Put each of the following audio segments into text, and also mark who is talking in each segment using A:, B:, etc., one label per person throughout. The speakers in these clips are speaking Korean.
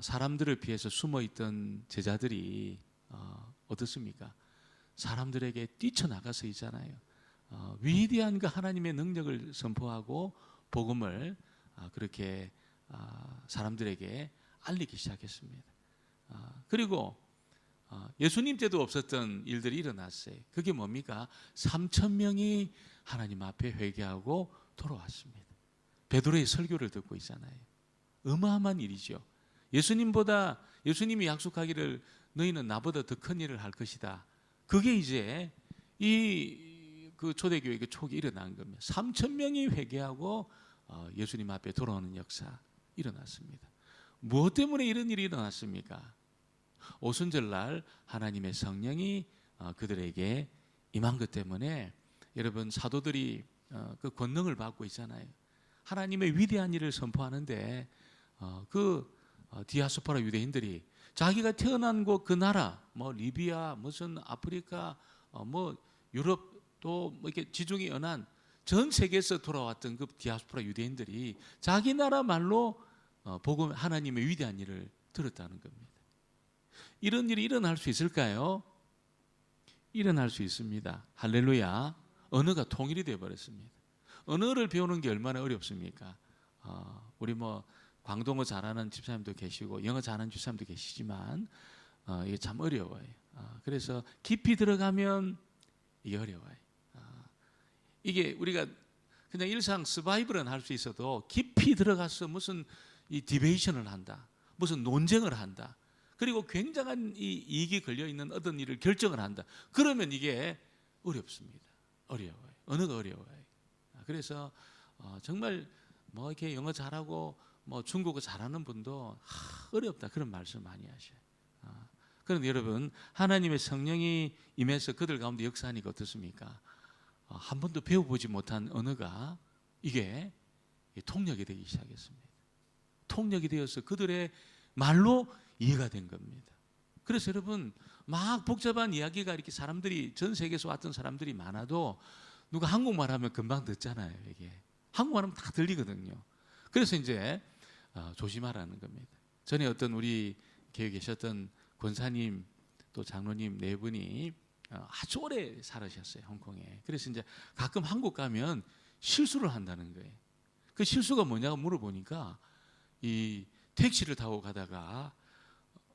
A: 사람들을 피해서 숨어있던 제자들이 어떻습니까? 사람들에게 뛰쳐나가서 있잖아요. 위대한 그 하나님의 능력을 선포하고 복음을 그렇게 사람들에게 알리기 시작했습니다. 그리고 예수님 때도 없었던 일들이 일어났어요. 그게 뭡니까? 3,000명이 하나님 앞에 회개하고 돌아왔습니다. 베드로의 설교를 듣고 있잖아요. 어마어마한 일이죠. 예수님이 약속하기를 너희는 나보다 더 큰 일을 할 것이다. 그게 이제 그 초대교회 그 초기 일어난 겁니다. 3,000명이 회개하고 예수님 앞에 돌아오는 역사 일어났습니다. 무엇 때문에 이런 일이 일어났습니까? 오순절날 하나님의 성령이 그들에게 임한 것 때문에 여러분 사도들이 그 권능을 받고 있잖아요. 하나님의 위대한 일을 선포하는데 디아스포라 유대인들이 자기가 태어난 곳 그 나라 리비아 무슨 아프리카 유럽 또 이렇게 지중해 연안 전 세계에서 돌아왔던 그 디아스포라 유대인들이 자기 나라 말로 복음 하나님의 위대한 일을 들었다는 겁니다. 이런 일이 일어날 수 있을까요? 일어날 수 있습니다. 할렐루야. 언어가 통일이 되어 버렸습니다. 언어를 배우는 게 얼마나 어렵습니까? 우리 광동어 잘하는 집사님도 계시고 영어 잘하는 집사님도 계시지만 이게 참 어려워요. 그래서 깊이 들어가면 이게 어려워요. 이게 우리가 그냥 일상 서바이벌은 할 수 있어도 깊이 들어가서 무슨 이 디베이션을 한다, 무슨 논쟁을 한다, 그리고 굉장한 이 이익이 걸려 있는 어떤 일을 결정을 한다. 그러면 이게 어렵습니다. 어려워요. 언어가 어려워요. 그래서 정말 이렇게 영어 잘하고 중국어 잘하는 분도 어렵다 그런 말씀 많이 하셔요. 그런데 여러분 하나님의 성령이 임해서 그들 가운데 역사하니까 어떻습니까? 한 번도 배워보지 못한 언어가 이게 통역이 되기 시작했습니다. 통역이 되어서 그들의 말로 이해가 된 겁니다. 그래서 여러분 막 복잡한 이야기가 이렇게 사람들이 전 세계에서 왔던 사람들이 많아도 누가 한국말 하면 금방 듣잖아요. 이게 한국말 하면 다 들리거든요. 그래서 이제 조심하라는 겁니다. 전에 어떤 우리 교회에 계셨던 권사님 또 장로님 네 분이 아주 오래 살으셨어요, 홍콩에. 그래서 이제 가끔 한국 가면 실수를 한다는 거예요. 그 실수가 뭐냐고 물어보니까 이 택시를 타고 가다가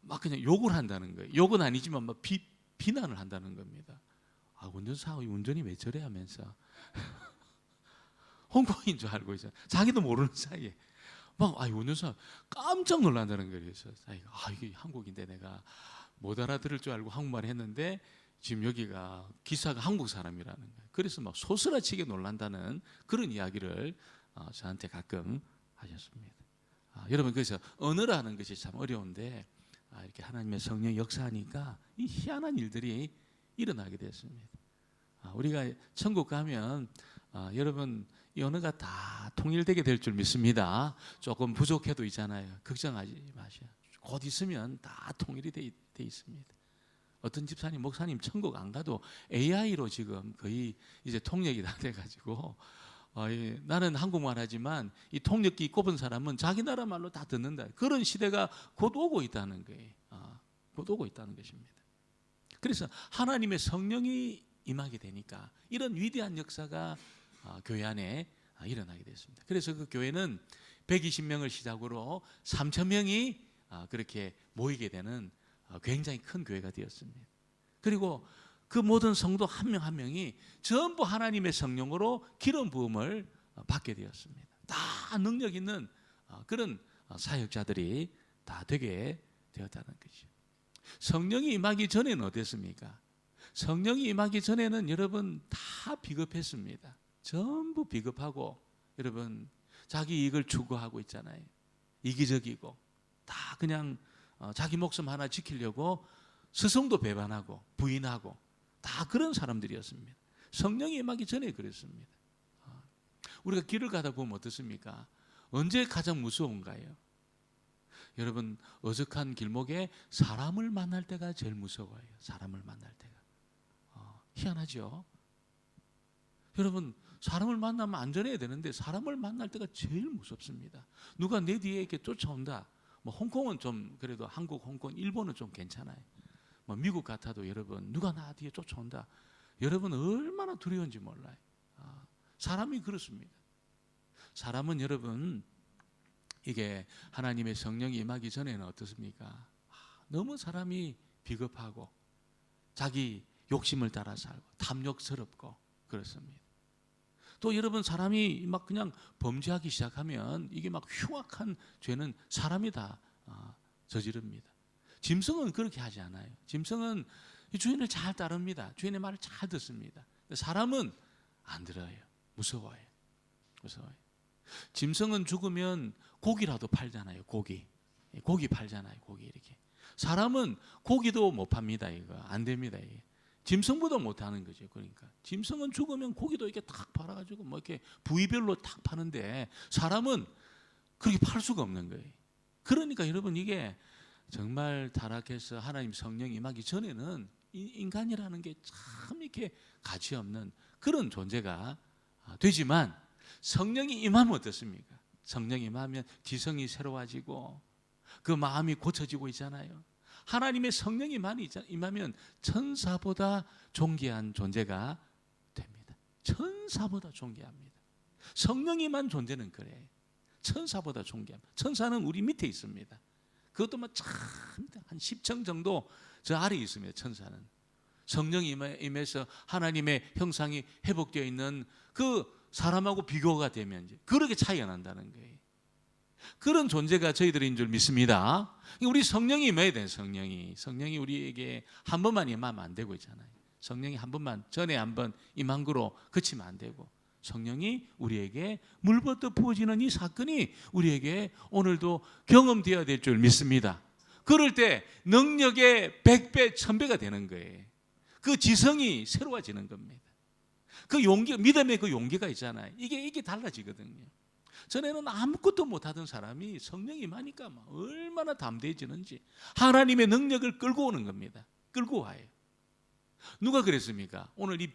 A: 막 그냥 욕을 한다는 거예요. 욕은 아니지만 막 비난을 한다는 겁니다. 운전사가 운전이 왜 저래 하면서 홍콩인 줄 알고 있어요. 자기도 모르는 사이에 운전사 깜짝 놀란다는 거예요. 그래서 이게 한국인데 내가 못 알아들을 줄 알고 한국말 했는데 지금 여기가 기사가 한국 사람이라는 거예요. 그래서 막 소스라치게 놀란다는 그런 이야기를 저한테 가끔 하셨습니다. 여러분 그래서 언어라는 것이 참 어려운데 이렇게 하나님의 성령 역사하니까 이 희한한 일들이 일어나게 됐습니다. 우리가 천국 가면 여러분 이 언어가 다 통일되게 될 줄 믿습니다. 조금 부족해도 있잖아요. 걱정하지 마세요. 곧 있으면 다 통일이 돼 있습니다. 어떤 집사님, 목사님 천국 안 가도 AI로 지금 거의 이제 통역이 다 돼가지고 나는 한국말 하지만 이 통역기 꼽은 사람은 자기 나라 말로 다 듣는다. 그런 시대가 곧 오고 있다는 거예요. 곧 오고 있다는 것입니다. 그래서 하나님의 성령이 임하게 되니까 이런 위대한 역사가 교회 안에 일어나게 됐습니다. 그래서 그 교회는 120명을 시작으로 3,000명이 그렇게 모이게 되는 굉장히 큰 교회가 되었습니다. 그리고 그 모든 성도 한 명 한 명이 전부 하나님의 성령으로 기름 부음을 받게 되었습니다. 다 능력 있는 그런 사역자들이 다 되게 되었다는 거죠. 성령이 임하기 전에는 어땠습니까? 성령이 임하기 전에는 여러분 다 비겁했습니다. 전부 비겁하고 여러분 자기 이익을 추구하고 있잖아요. 이기적이고 다 그냥 자기 목숨 하나 지키려고 스승도 배반하고 부인하고 다 그런 사람들이었습니다. 성령이 임하기 전에 그랬습니다. 우리가 길을 가다 보면 어떻습니까? 언제 가장 무서운가요? 여러분 어색한 길목에 사람을 만날 때가 제일 무서워요. 사람을 만날 때가 희한하죠? 여러분 사람을 만나면 안전해야 되는데 사람을 만날 때가 제일 무섭습니다. 누가 내 뒤에 이렇게 쫓아온다. 뭐 홍콩은 좀 그래도 한국, 홍콩, 일본은 좀 괜찮아요. 뭐 미국 같아도 여러분 누가 나 뒤에 쫓아온다. 여러분 얼마나 두려운지 몰라요. 사람이 그렇습니다. 사람은 여러분 이게 하나님의 성령이 임하기 전에는 어떻습니까? 너무 사람이 비겁하고 자기 욕심을 따라 살고 탐욕스럽고 그렇습니다. 또 여러분 사람이 막 그냥 범죄하기 시작하면 이게 막 흉악한 죄는 사람이 다 저지릅니다. 짐승은 그렇게 하지 않아요. 짐승은 주인을 잘 따릅니다. 주인의 말을 잘 듣습니다. 사람은 안 들어요. 무서워요. 짐승은 죽으면 고기라도 팔잖아요. 고기 팔잖아요. 고기 이렇게. 사람은 고기도 못 팝니다. 이거 안 됩니다. 이게. 짐승보다 못하는 거죠. 그러니까 짐승은 죽으면 고기도 이렇게 탁 팔아가지고 뭐 이렇게 부위별로 탁 파는데 사람은 그렇게 팔 수가 없는 거예요. 그러니까 여러분 이게 정말 타락해서 하나님 성령 임하기 전에는 인간이라는 게 참 이렇게 가치 없는 그런 존재가 되지만 성령이 임하면 어떻습니까? 성령이 임하면 지성이 새로워지고 그 마음이 고쳐지고 있잖아요. 하나님의 성령이 임하면 천사보다 존귀한 존재가 됩니다. 천사보다 존귀합니다. 성령이만 존재는 그래요. 천사보다 존귀합니다. 천사는 우리 밑에 있습니다. 그것도 참 한 10층 정도 저 아래에 있습니다. 천사는 성령이 임해서 하나님의 형상이 회복되어 있는 그 사람하고 비교가 되면 이제 그렇게 차이가 난다는 거예요. 그런 존재가 저희들인 줄 믿습니다. 우리 성령이 임해야 돼요. 성령이 우리에게 한 번만 임하면 안 되고 있잖아요. 성령이 한 번만 전에 한 번 임한 거로 그치면 안 되고 성령이 우리에게 물부터 부어지는 이 사건이 우리에게 오늘도 경험되어야 될 줄 믿습니다. 그럴 때 능력의 100배, 1000배가 되는 거예요. 그 지성이 새로워지는 겁니다. 그 용기, 믿음의 그 용기가 있잖아요. 이게 달라지거든요. 전에는 아무것도 못하던 사람이 성령이 임하니까 얼마나 담대해지는지 하나님의 능력을 끌고 오는 겁니다. 끌고 와요. 누가 그랬습니까? 오늘 이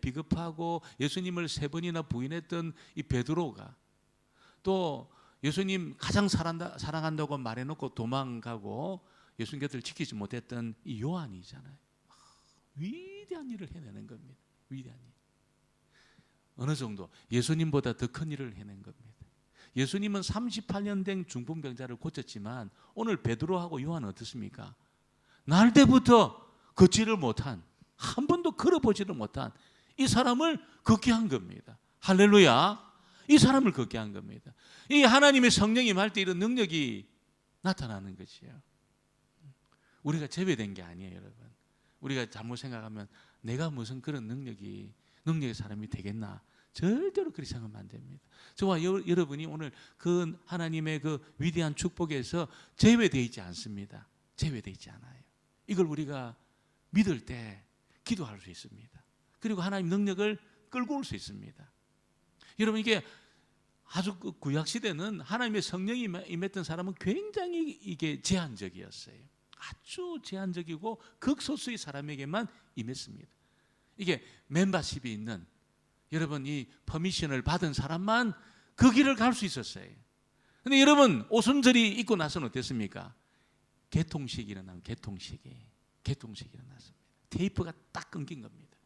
A: 비겁하고 예수님을 3번이나 부인했던 이 베드로가 또 예수님 가장 사랑한다고 말해놓고 도망가고 예수님 곁을 지키지 못했던 이 요한이잖아요. 위대한 일을 해내는 겁니다. 위대한 일. 어느 정도 예수님보다 더 큰 일을 해낸 겁니다. 예수님은 38년 된 중풍병자를 고쳤지만 오늘 베드로하고 요한은 어떻습니까? 날 때부터 걷지를 못한 한 번도 걸어보지를 못한 이 사람을 걷게 한 겁니다. 할렐루야. 이 사람을 걷게 한 겁니다. 이 하나님의 성령이 임할 때 이런 능력이 나타나는 것이에요. 우리가 제외된 게 아니에요, 여러분. 우리가 잘못 생각하면 내가 무슨 그런 능력의 사람이 되겠나? 절대로 그렇게 생각하면 안 됩니다. 저와 여러분이 오늘 그 하나님의 그 위대한 축복에서 제외되어 있지 않습니다. 제외되어 있지 않아요. 이걸 우리가 믿을 때 기도할 수 있습니다. 그리고 하나님 능력을 끌고 올 수 있습니다. 여러분 이게 아주 구약 시대는 하나님의 성령이 임했던 사람은 굉장히 이게 제한적이었어요. 아주 제한적이고 극소수의 사람에게만 임했습니다. 이게 멤버십이 있는 여러분 이 퍼미션을 받은 사람만 그 길을 갈 수 있었어요. 그런데 여러분 오순절이 있고 나서는 어땠습니까? 개통식이 일어나면 개통식이 일어났습니다. 테이프가 딱 끊긴 겁니다.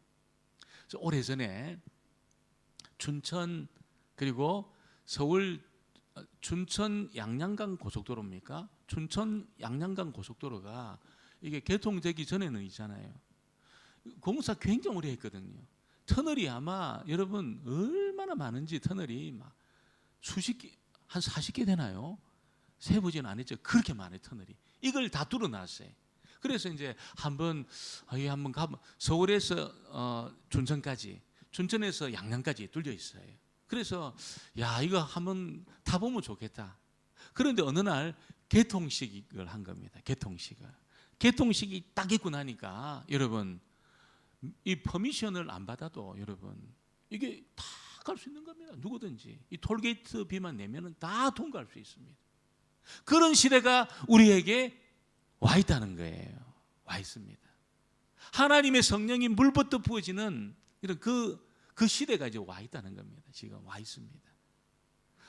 A: 그래서 오래전에 춘천 그리고 서울 춘천 양양간 고속도로입니까? 춘천 양양간 고속도로가 이게 개통되기 전에는 있잖아요. 공사 굉장히 오래 했거든요. 터널이 아마 여러분 얼마나 많은지 터널이 막 수십 개, 한 40개 되나요? 세보지는 안 했죠. 그렇게 많아요, 터널이. 이걸 다 뚫어놨어요. 그래서 이제 한번 가면 서울에서 춘천까지, 춘천에서 양양까지 뚫려 있어요. 그래서 야 이거 한번 타보면 좋겠다. 그런데 어느 날 개통식을 한 겁니다. 개통식이 딱 있고 나니까 여러분 이 퍼미션을 안 받아도 여러분 이게 다 갈 수 있는 겁니다. 누구든지 이 톨게이트 비만 내면은 다 통과할 수 있습니다. 그런 시대가 우리에게 와 있다는 거예요. 와 있습니다. 하나님의 성령이 물부터 부어지는 이런 그 시대가 이제 와 있다는 겁니다. 지금 와 있습니다.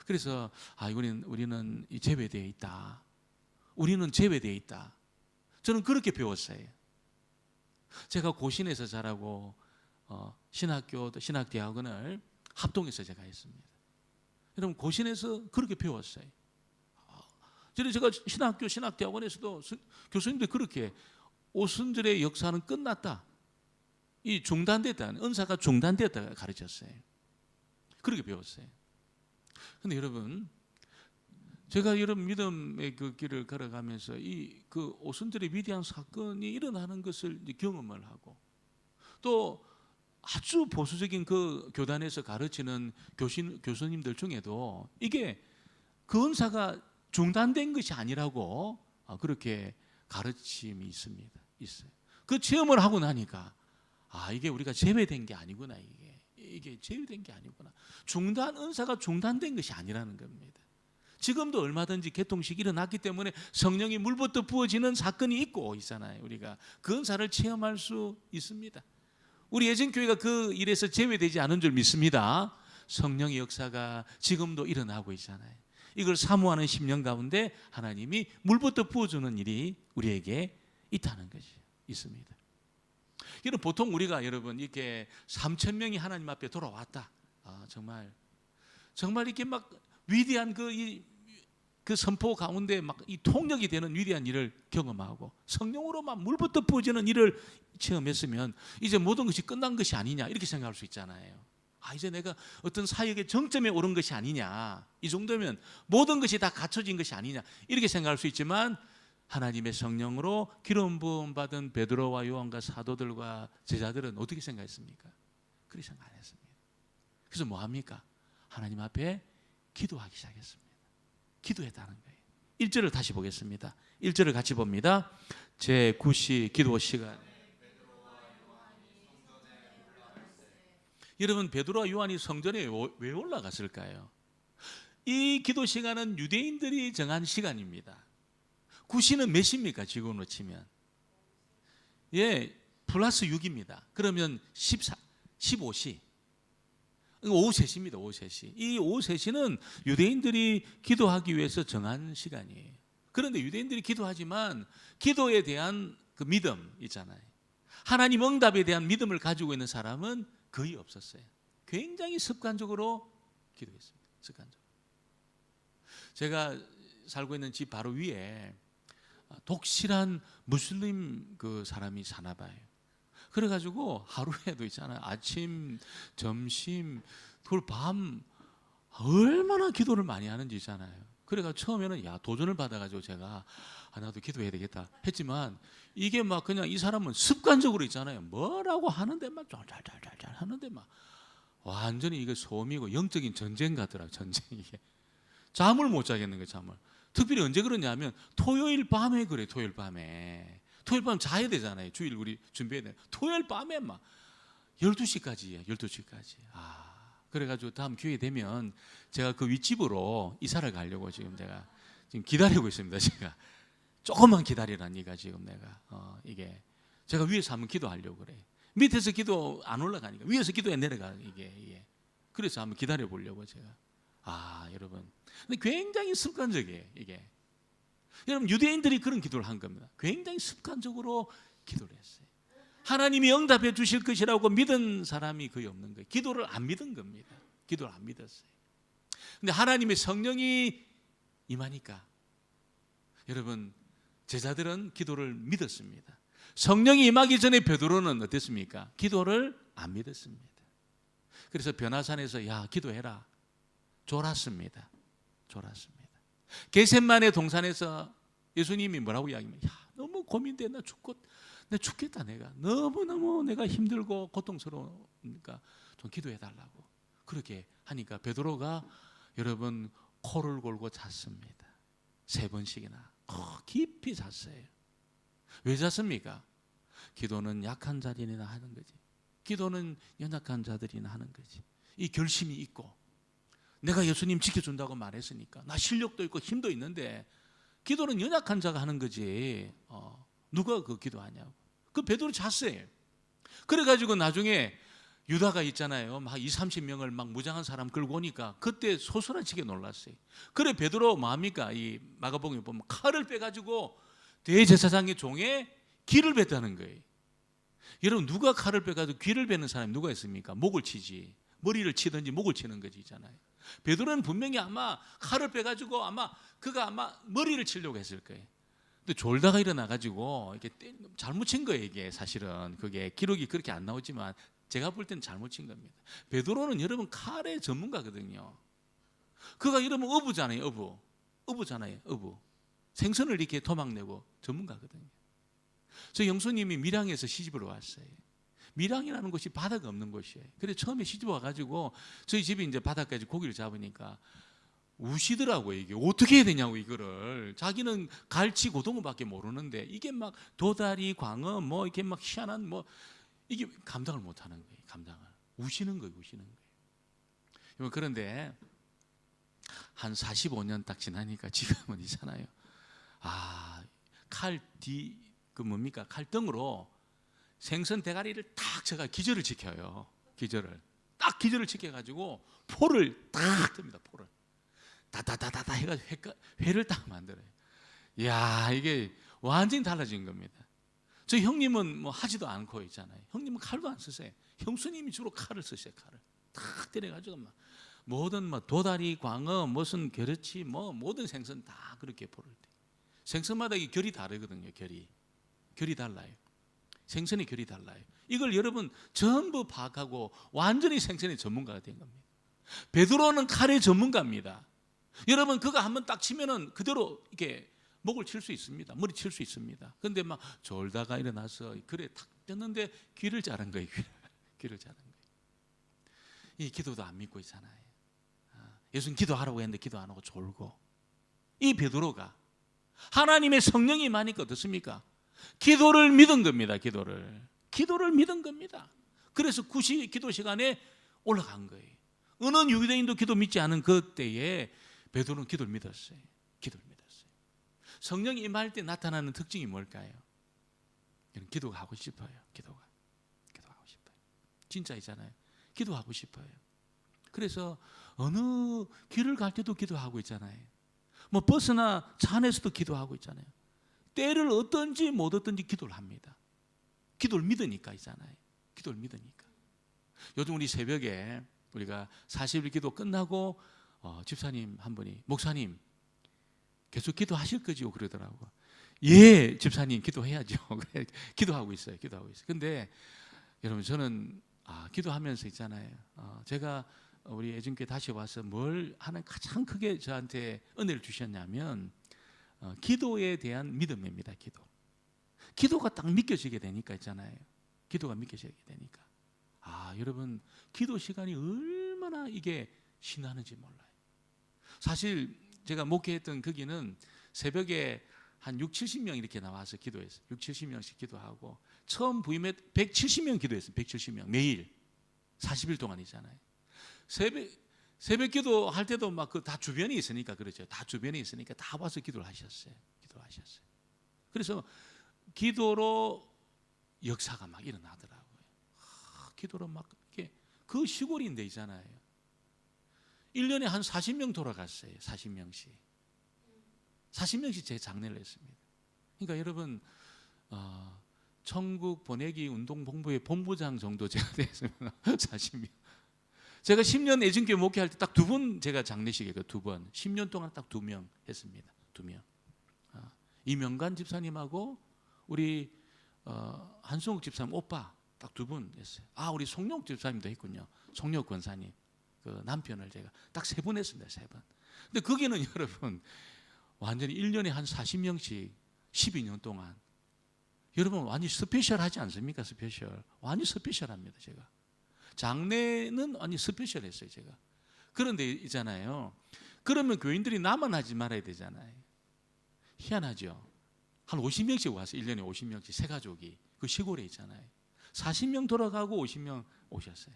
A: 그래서 우리는 제외되어 있다. 우리는 제외되어 있다. 저는 그렇게 배웠어요. 제가 고신에서 자라고 신학대학원을 합동해서 제가 했습니다. 여러분 고신에서 그렇게 배웠어요. 제가 신학대학원에서도 교수님들 그렇게 오순절의 역사는 끝났다. 이 중단됐다. 은사가 중단됐다 가르쳤어요. 그렇게 배웠어요. 근데 여러분, 제가 여러분 믿음의 그 길을 걸어가면서 그 오순절의 위대한 사건이 일어나는 것을 경험을 하고, 또 아주 보수적인 그 교단에서 가르치는 교수님들 중에도 이게 그 은사가 중단된 것이 아니라고 그렇게 가르침이 있어요. 그 체험을 하고 나니까 이게 우리가 제외된 게 아니구나. 이게 제외된 게 아니구나. 은사가 중단된 것이 아니라는 겁니다. 지금도 얼마든지 개통식이 일어났기 때문에 성령이 물부터 부어지는 사건이 있잖아요. 우리가 그 은사를 체험할 수 있습니다. 우리 예전교회가 그 일에서 제외되지 않은 줄 믿습니다. 성령의 역사가 지금도 일어나고 있잖아요. 이걸 사모하는 10년 가운데 하나님이 물부터 부어주는 일이 우리에게 있다는 것이 있습니다. 이런 보통 우리가 여러분 이렇게 3,000명이 하나님 앞에 돌아왔다. 정말 이렇게 막 위대한 그 선포 가운데 막 이 통역이 되는 위대한 일을 경험하고 성령으로 막 물부터 부어지는 일을 체험했으면 이제 모든 것이 끝난 것이 아니냐 이렇게 생각할 수 있잖아요. 이제 내가 어떤 사역의 정점에 오른 것이 아니냐, 이 정도면 모든 것이 다 갖춰진 것이 아니냐 이렇게 생각할 수 있지만, 하나님의 성령으로 기름 부음 받은 베드로와 요한과 사도들과 제자들은 어떻게 생각했습니까? 그렇게 생각 안 했습니다. 그래서 뭐 합니까? 하나님 앞에 기도하기 시작했습니다. 기도했다는 거예요. 1절을 다시 보겠습니다. 1절을 같이 봅니다. 제9시 기도 시간. 여러분, 베드로와 요한이 성전에 왜 올라갔을까요? 이 기도 시간은 유대인들이 정한 시간입니다. 9시는 몇 시입니까? 지금으로 치면 플러스 6입니다. 그러면 15시, 오후 3시입니다. 오후 3시. 이 오후 3시는 유대인들이 기도하기 위해서 정한 시간이에요. 그런데 유대인들이 기도하지만 기도에 대한 그 믿음 있잖아요. 하나님 응답에 대한 믿음을 가지고 있는 사람은 거의 없었어요. 굉장히 습관적으로 기도했습니다. 습관적으로. 제가 살고 있는 집 바로 위에 독실한 무슬림 그 사람이 사나 봐요. 그래가지고 하루에도 있잖아요. 아침, 점심, 밤 얼마나 기도를 많이 하는지 있잖아요. 그래가 처음에는 도전을 받아가지고 제가 나도 기도해야 되겠다 했지만, 이게 막 그냥 이 사람은 습관적으로 있잖아요. 뭐라고 하는데 막 잘 하는데 막 완전히 이게 소음이고 영적인 전쟁 같더라고요. 전쟁. 이게 잠을 못 자겠는 거예요. 잠을. 특별히 언제 그러냐면 토요일 밤에 그래요. 토요일 밤에 자야 되잖아요. 주일 우리 준비해야 돼요. 토요일 밤에 막 12시까지예요. 12시까지. 그래가지고 다음 기회 되면 제가 그 윗집으로 이사를 가려고 지금 기다리고 있습니다. 제가 조금만 기다리라니까 지금 내가 이게 제가 위에서 한번 기도하려고 그래. 밑에서 기도 안 올라가니까 위에서 기도에 내려가 이게. 그래서 한번 기다려 보려고 제가. 여러분, 근데 굉장히 습관적이에요. 이게 여러분, 유대인들이 그런 기도를 한 겁니다. 굉장히 습관적으로 기도를 했어요. 하나님이 응답해 주실 것이라고 믿은 사람이 거의 없는 거예요. 기도를 안 믿은 겁니다. 기도를 안 믿었어요. 근데 하나님의 성령이 임하니까 여러분, 제자들은 기도를 믿었습니다. 성령이 임하기 전에 베드로는 어땠습니까? 기도를 안 믿었습니다. 그래서 변화산에서 기도해라. 졸았습니다. 겟세마네 동산에서 예수님이 뭐라고 이야기합니까? 너무 고민돼. 나 죽겠다. 내가 너무너무 내가 힘들고 고통스러우니까 좀 기도해달라고. 그렇게 하니까 베드로가 여러분 코를 골고 잤습니다. 3번씩이나 깊이 잤어요. 왜 잤습니까? 기도는 약한 자들이나 하는 거지. 기도는 연약한 자들이나 하는 거지. 이 결심이 있고, 내가 예수님 지켜준다고 말했으니까 나 실력도 있고 힘도 있는데 기도는 연약한 자가 하는 거지. 누가 그 기도하냐고. 그 베드로 잤어요. 그래가지고 나중에 유다가 있잖아요. 막 2, 30명을 막 무장한 사람 끌고 오니까 그때 소스라치게 놀랐어요. 그래 베드로 뭡니까? 이 마가복음에 보면 칼을 빼가지고 대제사장의 종에 귀를 뱉다는 거예요. 여러분 누가 칼을 빼가지고 귀를 뱉는 사람이 누가 있습니까? 목을 치지. 머리를 치든지 목을 치는 거지 있잖아요. 베드로는 분명히 아마 칼을 빼가지고 그가 머리를 치려고 했을 거예요. 근데 졸다가 일어나가지고 이렇게 잘못 친 거예요. 이게 사실은 그게 기록이 그렇게 안 나오지만 제가 볼 때는 잘못 친 겁니다. 베드로는 여러분 칼의 전문가거든요. 그가 이러면 어부잖아요. 어부잖아요. 어부. 생선을 이렇게 도망내고 전문가거든요. 저 영수님이 밀양에서 시집을 왔어요. 밀양이라는 곳이 바다가 없는 곳이에요. 그래서 처음에 시집 와가지고 저희 집이 이제 바다까지 고기를 잡으니까 우시더라고요. 이게 어떻게 해야 되냐고 이거를. 자기는 갈치 고등어밖에 모르는데 이게 막 도다리, 광어 뭐 이렇게 막 희한한 뭐 이게 감당을 못하는 거예요. 감당을 우시는 거예요. 그런데 한 45년 딱 지나니까 지금은 있잖아요. 칼등으로 생선 대가리를 딱 제가 기절을 지켜요. 기절을 지켜가지고 포를 딱 듭니다. 포를 다다다다다 해가지고 회를 딱 만들어요. 이야 이게 완전히 달라진 겁니다. 저 형님은 뭐 하지도 않고 있잖아요. 형님은 칼도 안 쓰세요. 형수님이 주로 칼을 쓰세요. 칼을 탁 때려가지고 막 모든 뭐 도다리, 광어, 무슨 겨르치 뭐 모든 생선 다 그렇게 포를 때. 생선마다 이 결이 다르거든요. 결이 달라요. 생선의 결이 달라요. 이걸 여러분 전부 파악하고 완전히 생선의 전문가가 된 겁니다. 베드로는 칼의 전문가입니다. 여러분 그거 한번 딱 치면은 그대로 이렇게 목을 칠 수 있습니다. 머리 칠 수 있습니다. 근데 막 졸다가 일어나서 그래 탁 떴는데 귀를 자른 거예요. 귀를 자른 거예요. 이 기도도 안 믿고 있잖아요. 예수님 기도하라고 했는데 기도 안 하고 졸고. 이 베드로가 하나님의 성령이 임하니까 어떻습니까? 기도를 믿은 겁니다. 기도를 믿은 겁니다. 그래서 9시 기도 시간에 올라간 거예요. 어느 유대인도 기도 믿지 않은 그때에 베드로는 기도를 믿었어요. 성령이 임할 때 나타나는 특징이 뭘까요? 기도가 하고 싶어요. 기도하고 싶어요. 진짜이잖아요. 기도하고 싶어요. 그래서 어느 길을 갈 때도 기도하고 있잖아요. 뭐 버스나 차 안에서도 기도하고 있잖아요. 때를 얻든지 못 얻든지 기도를 합니다. 기도를 믿으니까 있잖아요. 기도를 믿으니까. 요즘 우리 새벽에 우리가 40일 기도 끝나고 집사님 한 분이 목사님 계속 기도하실 거죠? 그러더라고요. 예, 집사님 기도해야죠. 기도하고 있어요. 근데 여러분 저는 기도하면서 있잖아요. 제가 우리 애증교회 다시 와서 뭘 하나 가장 크게 저한테 은혜를 주셨냐면 기도에 대한 믿음입니다. 기도가 딱 믿겨지게 되니까 있잖아요. 기도가 믿겨지게 되니까 여러분 기도 시간이 얼마나 이게 신나는지 몰라요. 사실 제가 목회했던 거기는 새벽에 한 6, 70명 이렇게 나와서 기도했어요. 6, 70명씩 기도하고 처음 부임에 170명 기도했어요. 170명 매일 40일 동안이잖아요. 새벽 기도할 때도 막 그 다 주변에 있으니까 그렇죠. 다 주변에 있으니까 다 와서 기도를 하셨어요. 그래서 기도로 역사가 막 일어나더라고요. 기도로 막 이렇게 그 시골인데 있잖아요. 1년에 한 40명 돌아갔어요. 40명씩 제 장례를 했습니다. 그러니까 여러분 천국 보내기 운동본부의 본부장 정도 제가 됐으면 40명. 제가 10년 애증교회 목회할 때 딱 2번 제가 장례식에 2번 10년 동안 딱 2명 했습니다. 2명. 이명관 집사님하고 우리 한승욱 집사님 오빠 딱 2분 했어요. 우리 송룡 집사님도 했군요. 송룡 권사님 그 남편을 제가 딱 3번 했습니다. 3번. 근데 거기는 여러분 완전히 1년에 한 40명씩 12년 동안 여러분 완전히 스페셜하지 않습니까? 완전히 스페셜합니다. 제가 장례는 완전히 스페셜했어요. 제가. 그런데 있잖아요. 그러면 교인들이 나만 하지 말아야 되잖아요. 희한하죠. 한 50명씩 와서 1년에 50명씩 세 가족이 그 시골에 있잖아요. 40명 돌아가고 50명 오셨어요.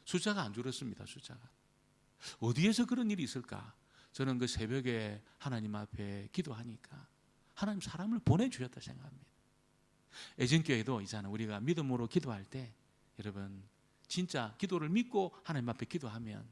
A: 숫자가 안 줄었습니다. 숫자가. 어디에서 그런 일이 있을까? 저는 그 새벽에 하나님 앞에 기도하니까 하나님 사람을 보내주셨다 생각합니다. 애증교회도 있잖아요. 우리가 믿음으로 기도할 때 여러분 진짜 기도를 믿고 하나님 앞에 기도하면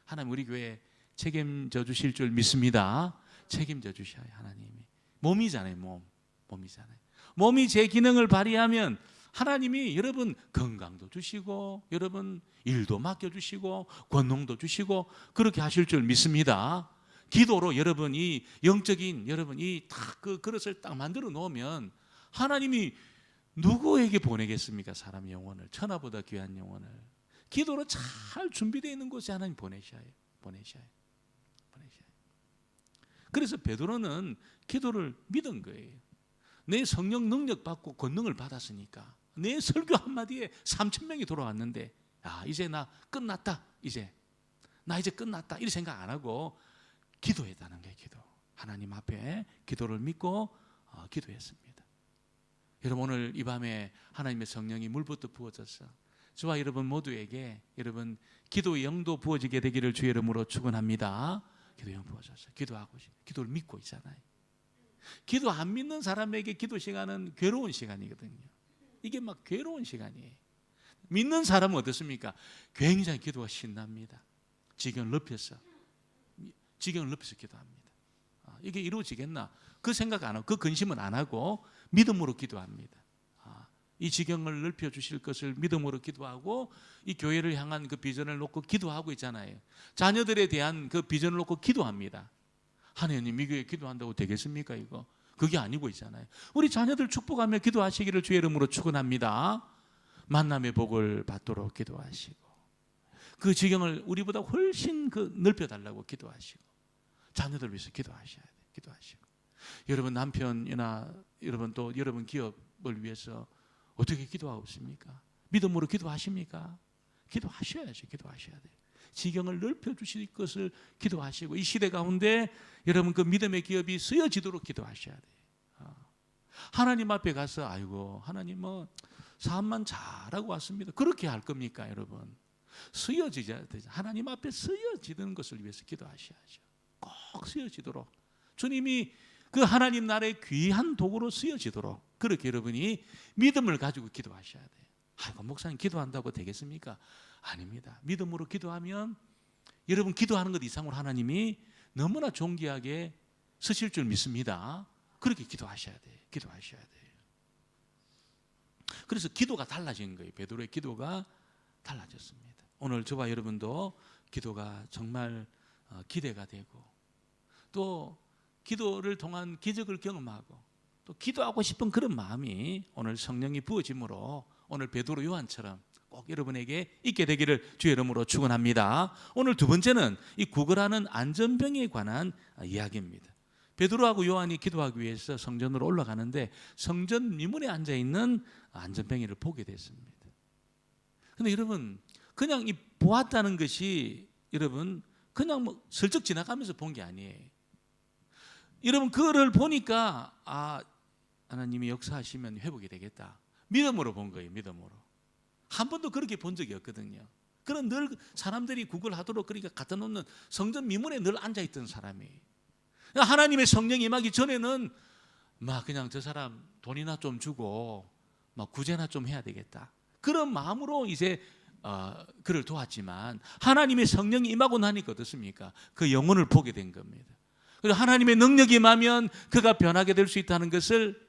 A: 하나님 우리 교회 책임져 주실 줄 믿습니다. 책임져 주셔요. 하나님이. 몸이잖아요. 몸이잖아요. 몸이 제 기능을 발휘하면 하나님이 여러분 건강도 주시고 여러분 일도 맡겨주시고 권능도 주시고 그렇게 하실 줄 믿습니다. 기도로 여러분 이 영적인 여러분 이 딱 그 그릇을 딱 만들어 놓으면 하나님이 누구에게 보내겠습니까? 사람 영혼을, 천하보다 귀한 영혼을. 기도로 잘 준비되어 있는 곳에 하나님 보내셔요. 그래서 베드로는 기도를 믿은 거예요. 내 성령 능력 받고 권능을 받았으니까 내 설교 한마디에 3,000명이 돌아왔는데 이제 나 끝났다. 나 이제 끝났다. 이렇게 생각 안 하고 기도했다는 거예요. 기도. 하나님 앞에 기도를 믿고 기도했습니다. 여러분 오늘 이 밤에 하나님의 성령이 물부터 부어져서 저와 여러분 모두에게 여러분 기도의 영도 부어지게 되기를 주의 이름으로 축원합니다. 기도의 영 부어져서 기도하고 기도를 믿고 있잖아요. 기도 안 믿는 사람에게 기도 시간은 괴로운 시간이거든요. 이게 막 괴로운 시간이에요. 믿는 사람은 어떻습니까? 굉장히 기도가 신납니다. 지경을 높여서 기도합니다. 이게 이루어지겠나? 그 생각 안 하고 그 근심은 안 하고 믿음으로 기도합니다. 이 지경을 넓혀 주실 것을 믿음으로 기도하고 이 교회를 향한 그 비전을 놓고 기도하고 있잖아요. 자녀들에 대한 그 비전을 놓고 기도합니다. 하나님 이 교회 기도한다고 되겠습니까? 이거 그게 아니고 있잖아요. 우리 자녀들 축복하며 기도하시기를 주의 이름으로 축원합니다. 만남의 복을 받도록 기도하시고 그 지경을 우리보다 훨씬 넓혀 달라고 기도하시고 자녀들 위해서 기도하셔야 돼요. 기도하시고 여러분 남편이나 여러분 또 여러분 기업을 위해서 어떻게 기도하십니까? 믿음으로 기도하십니까? 기도하셔야죠. 기도하셔야 돼요. 지경을 넓혀 주실 것을 기도하시고 이 시대 가운데 여러분 그 믿음의 기업이 쓰여지도록 기도하셔야 돼요. 하나님 앞에 가서 아이고 하나님 사업만 잘하고 왔습니다. 그렇게 할 겁니까 여러분? 쓰여지자 하나님 앞에 쓰여지는 것을 위해서 기도하셔야죠. 꼭 쓰여지도록 주님이 그 하나님 나라의 귀한 도구로 쓰여지도록 그렇게 여러분이 믿음을 가지고 기도하셔야 돼요. 아이고 목사님 기도한다고 되겠습니까? 아닙니다. 믿음으로 기도하면 여러분 기도하는 것 이상으로 하나님이 너무나 존귀하게 쓰실 줄 믿습니다. 그렇게 기도하셔야 돼요. 기도하셔야 돼요. 그래서 기도가 달라진 거예요. 베드로의 기도가 달라졌습니다. 오늘 저와 여러분도 기도가 정말 기대가 되고 또 기도를 통한 기적을 경험하고 또 기도하고 싶은 그런 마음이 오늘 성령이 부어짐으로 오늘 베드로 요한처럼 꼭 여러분에게 있게 되기를 주의 이름으로 축원합니다. 오늘 두 번째는 이 구걸하는 안전병에 관한 이야기입니다. 베드로하고 요한이 기도하기 위해서 성전으로 올라가는데 성전 미문에 앉아있는 안전병이를 보게 됐습니다. 그런데 여러분 그냥 이 보았다는 것이 여러분 그냥 슬쩍 지나가면서 본 게 아니에요. 여러분 그거를 보니까 하나님이 역사하시면 회복이 되겠다. 믿음으로 본 거예요. 믿음으로. 한 번도 그렇게 본 적이 없거든요. 그런 늘 사람들이 구걸하도록 그러니까 갖다 놓는 성전 미문에 늘 앉아있던 사람이 하나님의 성령이 임하기 전에는 막 그냥 저 사람 돈이나 좀 주고 막 구제나 좀 해야 되겠다. 그런 마음으로 이제 그를 도왔지만 하나님의 성령이 임하고 나니까 어떻습니까? 그 영혼을 보게 된 겁니다. 그리고 하나님의 능력이 임하면 그가 변하게 될 수 있다는 것을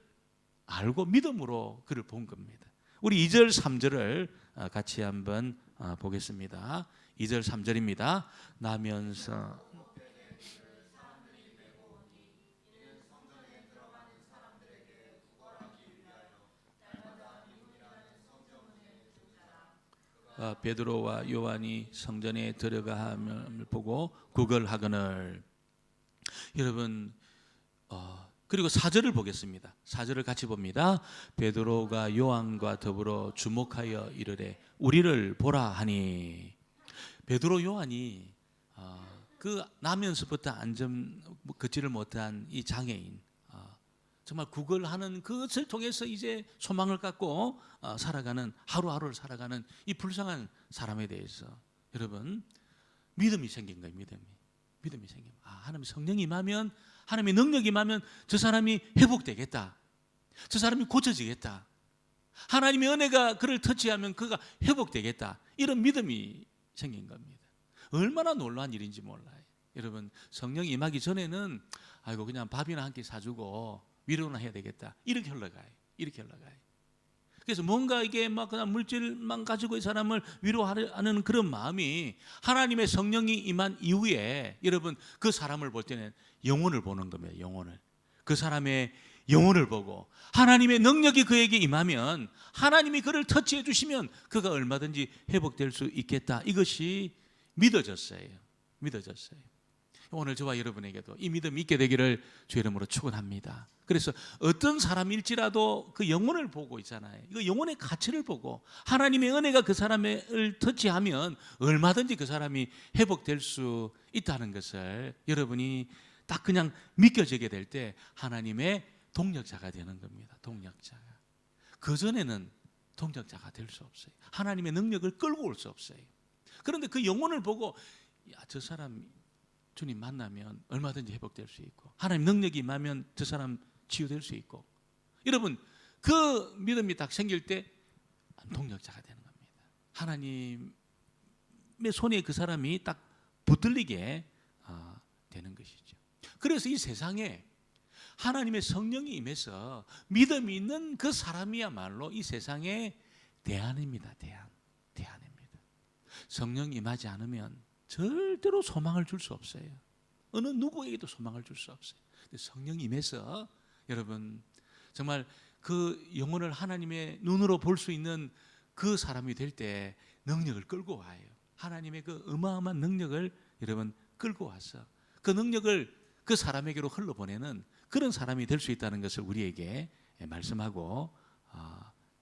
A: 알고 믿음으로 그를 본 겁니다. 우리 2절 3절을 같이 한번 보겠습니다. 2절 3절입니다. 나면서 베드로와 요한이 성전에 들어가함을 보고 구걸하거늘. 여러분 그리고 4절을 보겠습니다. 4절을 같이 봅니다. 베드로가 요한과 더불어 주목하여 이르되 우리를 보라 하니. 베드로 요한이 그 나면서부터 안전 걷지를 못한 이 장애인 정말 구걸하는 그것을 통해서 이제 소망을 갖고 살아가는 하루하루를 살아가는 이 불쌍한 사람에 대해서 여러분 믿음이 생긴 거예요. 믿음이 생긴 거예요. 하나님의 성령이 임하면 하나님의 능력이 임하면 저 사람이 회복되겠다. 저 사람이 고쳐지겠다. 하나님의 은혜가 그를 터치하면 그가 회복되겠다. 이런 믿음이 생긴 겁니다. 얼마나 놀라운 일인지 몰라요. 여러분, 성령이 임하기 전에는 아이고 그냥 밥이나 한 끼 사주고 위로나 해야 되겠다, 이렇게 흘러가요. 이렇게 흘러가요. 그래서 뭔가 이게 막 그냥 물질만 가지고 이 사람을 위로하는 그런 마음이 하나님의 성령이 임한 이후에 여러분 그 사람을 볼 때는 영혼을 보는 겁니다. 영혼을. 그 사람의 영혼을 보고 하나님의 능력이 그에게 임하면 하나님이 그를 터치해 주시면 그가 얼마든지 회복될 수 있겠다. 이것이 믿어졌어요. 믿어졌어요. 오늘 저와 여러분에게도 이 믿음이 있게 되기를 주의 이름으로 축원합니다. 그래서 어떤 사람일지라도 그 영혼을 보고 있잖아요. 이거 영혼의 가치를 보고 하나님의 은혜가 그 사람을 터치하면 얼마든지 그 사람이 회복될 수 있다는 것을 여러분이 딱 그냥 믿겨지게 될 때 하나님의 동력자가 되는 겁니다. 동력자가. 그전에는 동력자가 될 수 없어요. 하나님의 능력을 끌고 올 수 없어요. 그런데 그 영혼을 보고 야, 저 사람 주님 만나면 얼마든지 회복될 수 있고 하나님 능력이 임하면 저 사람 치유될 수 있고, 여러분 그 믿음이 딱 생길 때 동력자가 되는 겁니다. 하나님의 손에 그 사람이 딱 붙들리게 되는 것이죠. 그래서 이 세상에 하나님의 성령이 임해서 믿음이 있는 그 사람이야말로 이 세상의 대안입니다. 대안입니다. 성령이 임하지 않으면 절대로 소망을 줄 수 없어요. 어느 누구에게도 소망을 줄 수 없어요. 성령이 임해서 여러분 정말 그 영혼을 하나님의 눈으로 볼 수 있는 그 사람이 될 때 능력을 끌고 와요. 하나님의 그 어마어마한 능력을 여러분 끌고 와서 그 능력을 그 사람에게로 흘러보내는 그런 사람이 될 수 있다는 것을 우리에게 말씀하고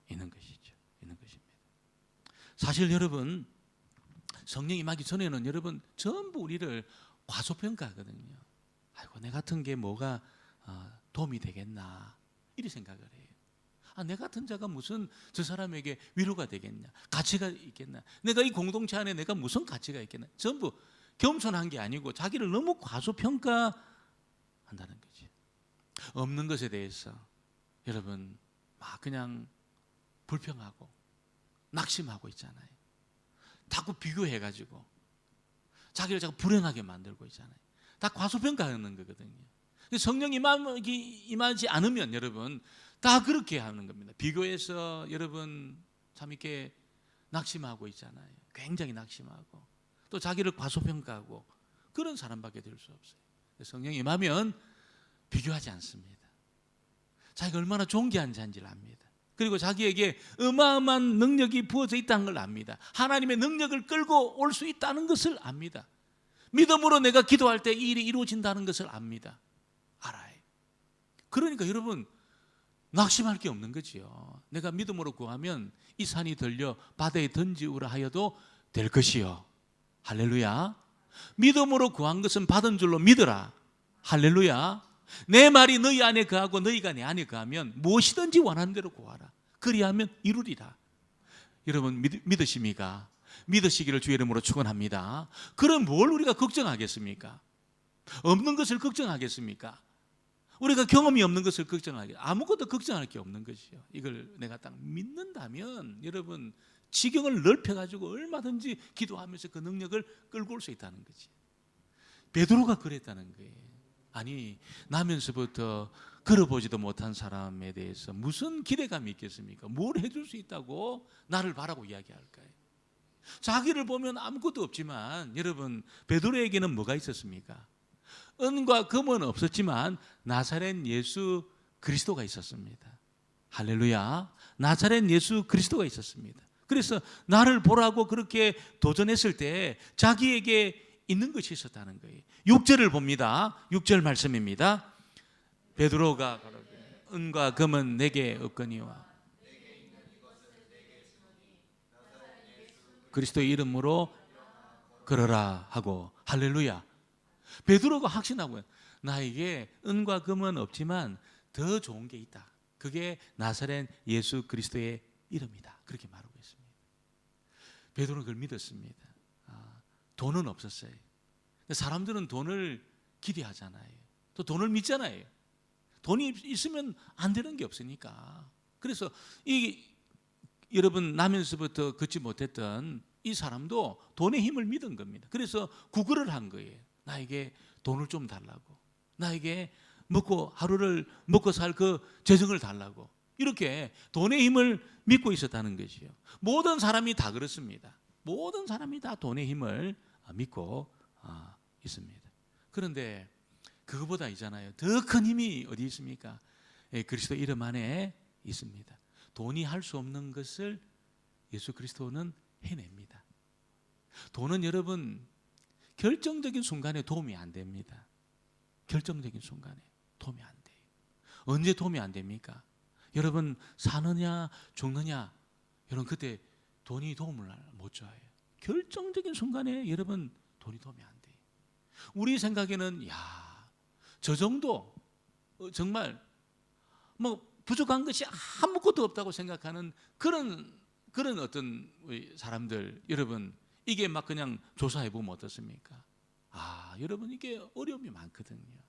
A: 있는 것이죠. 있는 것입니다. 사실 여러분 성령이 임하기 전에는 여러분 전부 우리를 과소평가하거든요. 아이고 내 같은 게 뭐가 도움이 되겠나 이리 생각을 해요. 내 같은 자가 무슨 저 사람에게 위로가 되겠냐, 가치가 있겠나, 내가 이 공동체 안에 내가 무슨 가치가 있겠나. 전부 겸손한 게 아니고 자기를 너무 과소평가한다는 거지. 없는 것에 대해서 여러분 막 그냥 불평하고 낙심하고 있잖아요. 자꾸 비교해가지고 자기를 자꾸 불행하게 만들고 있잖아요. 다 과소평가하는 거거든요. 성령이 임하지 않으면 여러분 다 그렇게 하는 겁니다. 비교해서 여러분 참 이렇게 낙심하고 있잖아요. 굉장히 낙심하고 또 자기를 과소평가하고 그런 사람밖에 될 수 없어요. 성령이 임하면 비교하지 않습니다. 자기가 얼마나 존귀한 자인지를 압니다. 그리고 자기에게 어마어마한 능력이 부어져 있다는 걸 압니다. 하나님의 능력을 끌고 올 수 있다는 것을 압니다. 믿음으로 내가 기도할 때 이 일이 이루어진다는 것을 압니다. 알아요. 그러니까 여러분 낙심할 게 없는 거지요. 내가 믿음으로 구하면 이 산이 들려 바다에 던지우라 하여도 될 것이요. 할렐루야. 믿음으로 구한 것은 받은 줄로 믿어라. 할렐루야. 내 말이 너희 안에 거하고 너희가 내 안에 거하면 무엇이든지 원하는 대로 구하라. 그리하면 이루리라. 여러분 믿으십니까? 믿으시기를 주의 이름으로 축원합니다. 그럼 뭘 우리가 걱정하겠습니까? 없는 것을 걱정하겠습니까? 우리가 경험이 없는 것을 걱정하겠습니까? 아무것도 걱정할 게 없는 것이요. 이걸 내가 딱 믿는다면 여러분 지경을 넓혀가지고 얼마든지 기도하면서 그 능력을 끌고 올 수 있다는 거지. 베드로가 그랬다는 거예요. 아니 나면서부터 걸어보지도 못한 사람에 대해서 무슨 기대감이 있겠습니까? 뭘 해줄 수 있다고 나를 바라고 이야기할까요? 자기를 보면 아무것도 없지만 여러분 베드로에게는 뭐가 있었습니까? 은과 금은 없었지만 나사렛 예수 그리스도가 있었습니다. 할렐루야. 나사렛 예수 그리스도가 있었습니다. 그래서 나를 보라고 그렇게 도전했을 때 자기에게 있는 것이 있었다는 거예요. 6절을 봅니다. 6절 말씀입니다. 베드로가 은과 금은 내게 없거니와 그리스도의 이름으로 걸어라 하고. 할렐루야. 베드로가 확신하고요. 나에게 은과 금은 없지만 더 좋은 게 있다. 그게 나사렛 예수 그리스도의 이름이다. 그렇게 말하고 있습니다. 베드로는 그걸 믿었습니다. 돈은 없었어요. 사람들은 돈을 기대하잖아요. 또 돈을 믿잖아요. 돈이 있으면 안 되는 게 없으니까. 그래서 여러분 나면서부터 걷지 못했던 이 사람도 돈의 힘을 믿은 겁니다. 그래서 구걸을 한 거예요. 나에게 돈을 좀 달라고, 나에게 하루를 먹고 살 그 재정을 달라고, 이렇게 돈의 힘을 믿고 있었다는 것이요. 모든 사람이 다 그렇습니다. 모든 사람이 다 돈의 힘을 믿고 있습니다. 그런데 그거보다 있잖아요, 더 큰 힘이 어디 있습니까? 그리스도 이름 안에 있습니다. 돈이 할 수 없는 것을 예수 그리스도는 해냅니다. 돈은 여러분 결정적인 순간에 도움이 안 됩니다. 결정적인 순간에 도움이 안 돼요. 언제 도움이 안 됩니까? 여러분 사느냐 죽느냐, 여러분 그때 돈이 도움을 못 줘요. 결정적인 순간에 여러분 돈이 도움이 안 돼요. 우리 생각에는 저 정도 정말 부족한 것이 아무것도 없다고 생각하는 그런 어떤 사람들, 여러분 이게 막 그냥 조사해 보면 어떻습니까? 여러분 이게 어려움이 많거든요.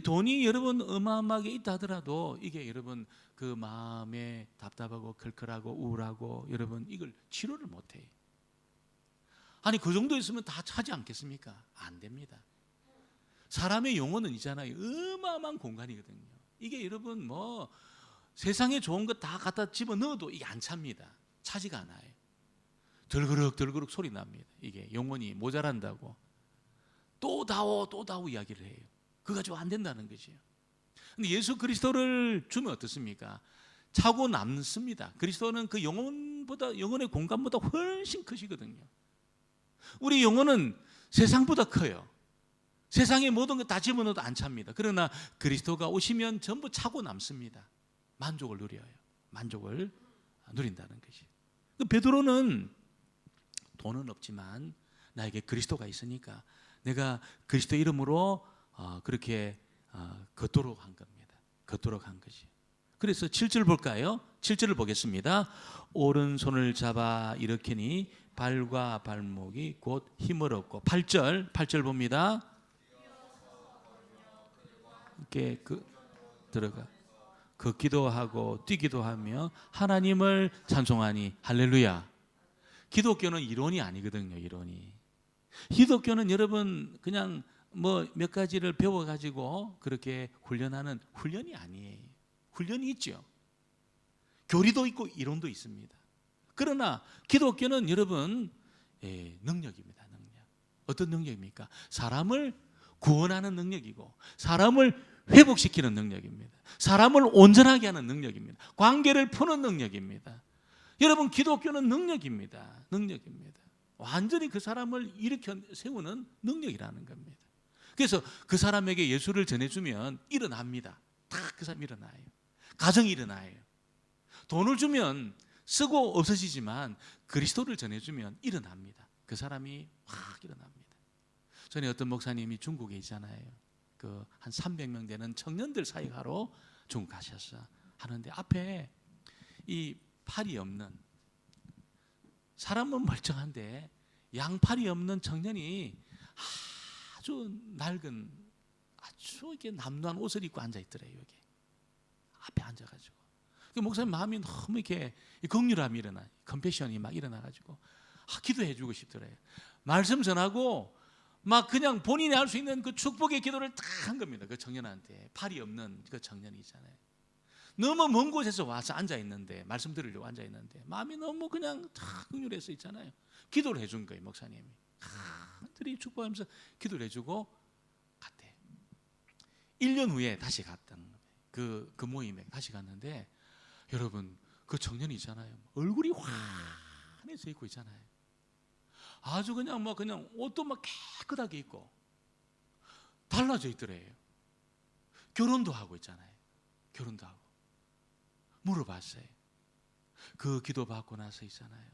A: 돈이 여러분 어마어마하게 있다 하더라도 이게 여러분 그 마음에 답답하고 컬컬하고 우울하고 여러분 이걸 치료를 못해요. 아니 그 정도 있으면 다 차지 않겠습니까? 안 됩니다. 사람의 영혼은 있잖아요, 어마어마한 공간이거든요. 이게 여러분 세상에 좋은 거 다 갖다 집어넣어도 이게 안 찹니다. 차지가 않아요. 덜그럭 소리 납니다. 이게 영혼이 모자란다고 또 다오 이야기를 해요. 그거 가지고 안 된다는 것이에요. 근데 예수 그리스도를 주면 어떻습니까? 차고 남습니다. 그리스도는 그 영혼의 공간보다 훨씬 크시거든요. 우리 영혼은 세상보다 커요. 세상의 모든 것 다 집어넣어도 안 찹니다. 그러나 그리스도가 오시면 전부 차고 남습니다. 만족을 누려요. 만족을 누린다는 것이에요. 베드로는 돈은 없지만 나에게 그리스도가 있으니까 내가 그리스도 이름으로 그렇게 걷도록 한 겁니다. 걷도록 한 것이. 그래서 7절 볼까요? 7절을 보겠습니다. 오른손을 잡아 일으키니 발과 발목이 곧 힘을 얻고, 8절 봅니다. 이렇게 들어가 걷기도 하고 뛰기도 하며 하나님을 찬송하니. 할렐루야. 기독교는 이론이 아니거든요. 이론이. 기독교는 여러분 그냥 몇 가지를 배워가지고 그렇게 훈련하는 훈련이 아니에요. 훈련이 있죠. 교리도 있고 이론도 있습니다. 그러나 기독교는 여러분 능력입니다. 능력. 어떤 능력입니까? 사람을 구원하는 능력이고 사람을 회복시키는 능력입니다. 사람을 온전하게 하는 능력입니다. 관계를 푸는 능력입니다. 여러분 기독교는 능력입니다. 능력입니다. 완전히 그 사람을 일으켜 세우는 능력이라는 겁니다. 그래서 그 사람에게 예수를 전해주면 일어납니다. 다 그 사람이 일어나요. 가정이 일어나요. 돈을 주면 쓰고 없어지지만 그리스도를 전해주면 일어납니다. 그 사람이 확 일어납니다. 전에 어떤 목사님이 중국에 있잖아요. 한 300명 되는 청년들 사역하러 중국 가셨어. 하는데 앞에 이 팔이 없는, 사람은 멀쩡한데 양팔이 없는 청년이 아주 낡은, 아주 이렇게 남루한 옷을 입고 앉아 있더래요. 여기 앞에 앉아가지고 목사님 마음이 너무 이렇게 긍휼함이 일어나, 컴패션이 막 일어나가지고 기도해주고 싶더래요. 말씀 전하고 막 그냥 본인이 할 수 있는 그 축복의 기도를 다 한 겁니다. 그 청년한테, 팔이 없는 그 청년이 있잖아요. 너무 먼 곳에서 와서 앉아 있는데, 말씀 들으려고 앉아 있는데 마음이 너무 그냥 다 긍휼해서 있잖아요. 기도를 해준 거예요. 목사님이 들이 축복하면서 기도를 해주고 갔대. 1년 후에 다시 갔던 그 모임에 다시 갔는데, 여러분 그 청년이 있잖아요, 얼굴이 환해져 있고 있잖아요. 아주 그냥 그냥 옷도 막 깨끗하게 입고 달라져 있더래요. 결혼도 하고 있잖아요. 결혼도 하고. 물어봤어요. 그 기도 받고 나서 있잖아요,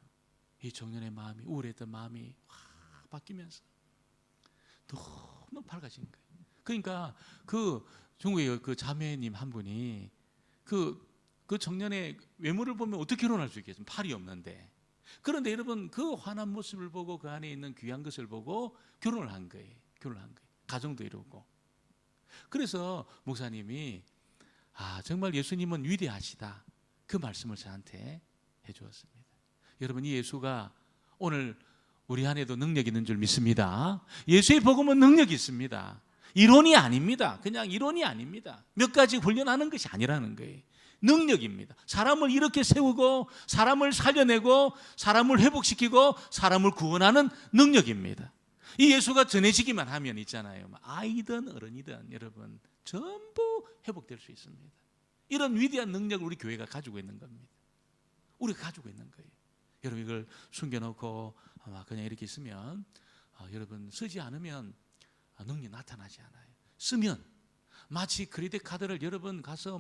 A: 이 청년의 마음이, 우울했던 마음이 확 바뀌면서 너무 밝아진 거예요. 그러니까 그 중국의 그 자매님 한 분이 그 청년의 외모를 보면 어떻게 결혼할 수 있겠습니까? 팔이 없는데. 그런데 여러분 그 환한 모습을 보고 그 안에 있는 귀한 것을 보고 결혼을 한 거예요. 가정도 이루고. 그래서 목사님이 정말 예수님은 위대하시다, 그 말씀을 저한테 해주었습니다. 여러분 이 예수가 오늘 우리 안에도 능력이 있는 줄 믿습니다. 예수의 복음은 능력이 있습니다. 이론이 아닙니다. 그냥 이론이 아닙니다. 몇 가지 훈련하는 것이 아니라는 거예요. 능력입니다. 사람을 이렇게 세우고 사람을 살려내고 사람을 회복시키고 사람을 구원하는 능력입니다. 이 예수가 전해지기만 하면 있잖아요, 아이든 어른이든 여러분 전부 회복될 수 있습니다. 이런 위대한 능력을 우리 교회가 가지고 있는 겁니다. 우리가 가지고 있는 거예요. 여러분 이걸 숨겨놓고 그냥 이렇게 있으면 여러분 쓰지 않으면 능력이 나타나지 않아요. 쓰면 마치 크레딧 카드를 여러분 가서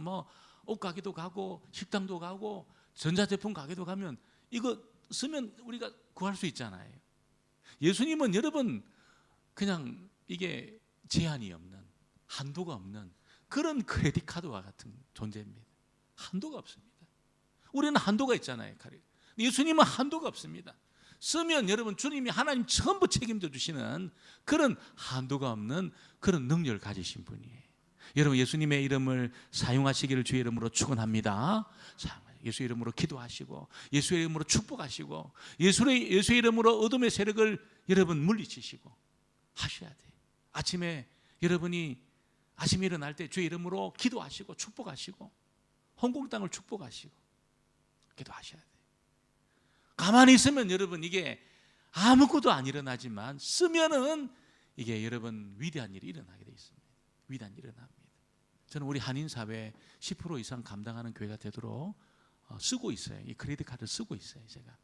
A: 옷가게도 가고 식당도 가고 전자제품 가게도 가면 이거 쓰면 우리가 구할 수 있잖아요. 예수님은 여러분 그냥 이게 제한이 없는, 한도가 없는 그런 크레딧 카드와 같은 존재입니다. 한도가 없습니다. 우리는 한도가 있잖아요. 예수님은 한도가 없습니다. 쓰면 여러분 주님이 하나님 전부 책임져 주시는 그런 한도가 없는 그런 능력을 가지신 분이에요. 여러분 예수님의 이름을 사용하시기를 주의 이름으로 축원합니다. 예수의 이름으로 기도하시고 예수의 이름으로 축복하시고 예수의 이름으로 어둠의 세력을 여러분 물리치시고 하셔야 돼요. 아침에 여러분이 아침에 일어날 때 주의 이름으로 기도하시고 축복하시고 홍콩 땅을 축복하시고 기도하셔야 돼요. 가만히 있으면 여러분 이게 아무것도 안 일어나지만 쓰면은 이게 여러분 위대한 일이 일어나게 되어 있습니다. 위대한 일이 일어납니다. 저는 우리 한인사회 10% 이상 감당하는 교회가 되도록 쓰고 있어요. 이 크레딧 카드 쓰고 있어요. 제가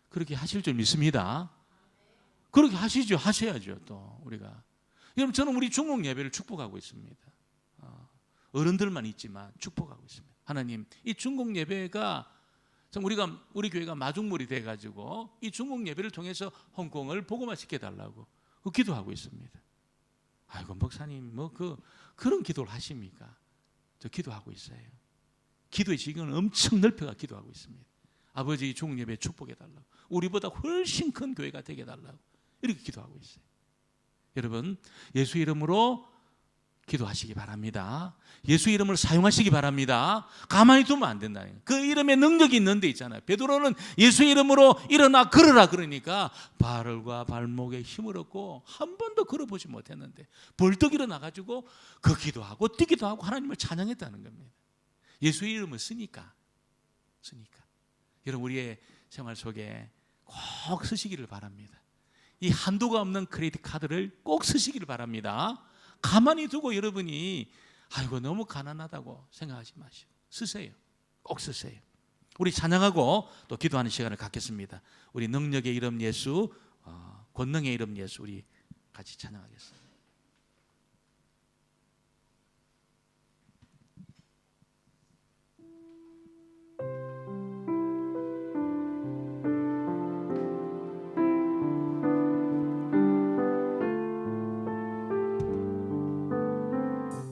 A: 그렇게 하실 줄 믿습니다. 그렇게 하시죠. 하셔야죠. 또 우리가 여러분 저는 우리 중복 예배를 축복하고 있습니다. 어른들만 있지만 축복하고 있습니다. 하나님 이 중복 예배가 우리 교회가 마중물이 돼가지고 이 중복 예배를 통해서 홍콩을 복음화 시켜달라고 기도하고 있습니다. 아이고 목사님 그런 기도를 하십니까? 저 기도하고 있어요. 기도의 지경을 엄청 넓혀가 기도하고 있습니다. 아버지 이 중복 예배 축복해달라고, 우리보다 훨씬 큰 교회가 되게 해달라고 이렇게 기도하고 있어요. 여러분 예수 이름으로 기도하시기 바랍니다. 예수 이름을 사용하시기 바랍니다. 가만히 두면 안 된다는 거예요. 그 이름에 능력이 있는 데 있잖아요. 베드로는 예수 이름으로 일어나 걸으라 그러니까 발과 발목에 힘을 얻고 한 번도 걸어보지 못했는데 벌떡 일어나가지고 걷기도 하고 뛰기도 하고 하나님을 찬양했다는 겁니다. 예수 이름을 쓰니까 여러분 우리의 생활 속에 꼭 쓰시기를 바랍니다. 이 한도가 없는 크레딧 카드를 꼭 쓰시기를 바랍니다. 가만히 두고 여러분이 아이고 너무 가난하다고 생각하지 마시고 쓰세요. 꼭 쓰세요. 우리 찬양하고 또 기도하는 시간을 갖겠습니다. 우리 능력의 이름 예수, 권능의 이름 예수 우리 같이 찬양하겠습니다.